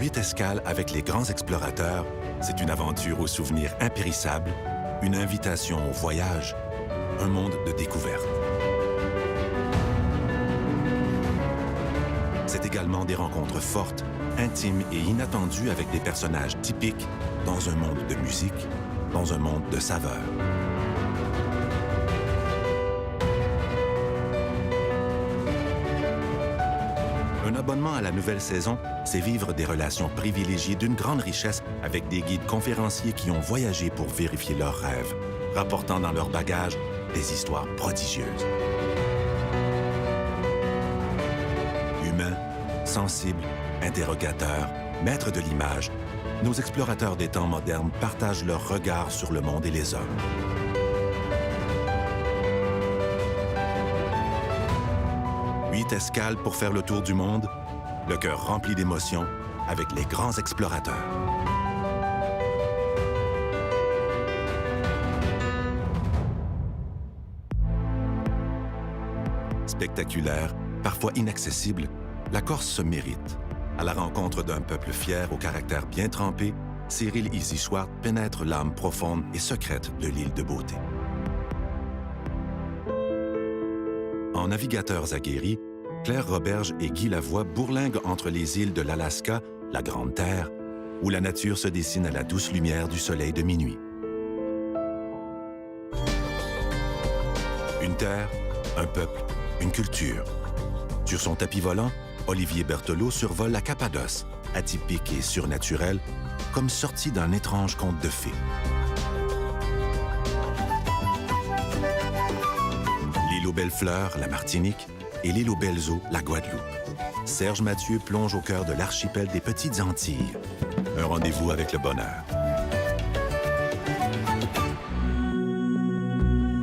8 escales avec les grands explorateurs, c'est une aventure aux souvenirs impérissables, une invitation au voyage, un monde de découverte. C'est également des rencontres fortes, intimes et inattendues avec des personnages typiques dans un monde de musique, dans un monde de saveurs. Un abonnement à la nouvelle saison, c'est vivre des relations privilégiées d'une grande richesse avec des guides conférenciers qui ont voyagé pour vérifier leurs rêves, rapportant dans leur bagage des histoires prodigieuses. Humains, sensibles, interrogateurs, maîtres de l'image, nos explorateurs des temps modernes partagent leur regard sur le monde et les hommes. Huit escales pour faire le tour du monde, le cœur rempli d'émotions avec les grands explorateurs. Spectaculaire, parfois inaccessible, la Corse se mérite. À la rencontre d'un peuple fier au caractère bien trempé, Cyril Izy-Chouart pénètre l'âme profonde et secrète de l'île de beauté. En navigateurs aguerris, Claire Roberge et Guy Lavoie bourlinguent entre les îles de l'Alaska, la Grande Terre, où la nature se dessine à la douce lumière du soleil de minuit. Une terre, un peuple, une culture. Sur son tapis volant, Olivier Berthelot survole la Cappadoce, atypique et surnaturelle, comme sortie d'un étrange conte de fées. L'île aux belles fleurs, la Martinique, et l'île aux belles eaux, la Guadeloupe. Serge Mathieu plonge au cœur de l'archipel des Petites Antilles. Un rendez-vous avec le bonheur.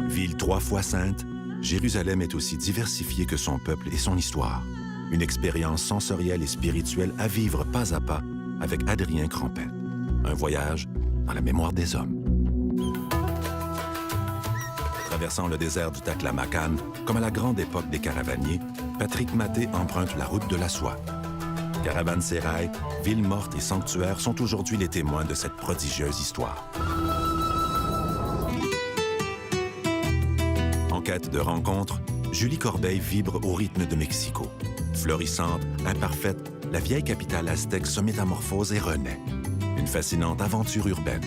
Ville 3 fois sainte, Jérusalem est aussi diversifiée que son peuple et son histoire. Une expérience sensorielle et spirituelle à vivre pas à pas avec Adrien Crampet. Un voyage dans la mémoire des hommes. Traversant le désert du Taklamakan, comme à la grande époque des caravaniers, Patrick Maté emprunte la route de la soie. Caravansérail, ville morte et sanctuaire sont aujourd'hui les témoins de cette prodigieuse histoire. En quête de rencontres, Julie Corbeil vibre au rythme de Mexico. Florissante, imparfaite, la vieille capitale aztèque se métamorphose et renaît. Une fascinante aventure urbaine.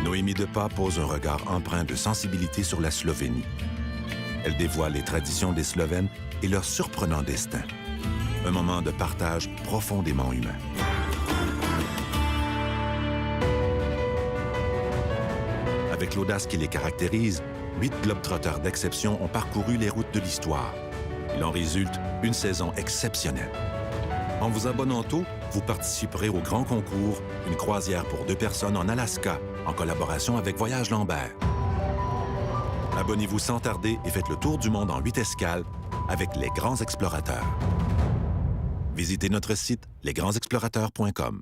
Noémie Depas pose un regard empreint de sensibilité sur la Slovénie. Elle dévoile les traditions des Slovènes et leur surprenant destin. Un moment de partage profondément humain. Avec l'audace qui les caractérise, 8 globetrotters d'exception ont parcouru les routes de l'histoire. Il en résulte une saison exceptionnelle. En vous abonnant tôt, vous participerez au grand concours, une croisière pour 2 personnes en Alaska, en collaboration avec Voyage Lambert. Abonnez-vous sans tarder et faites le tour du monde en 8 escales avec les grands explorateurs. Visitez notre site lesgrandsexplorateurs.com.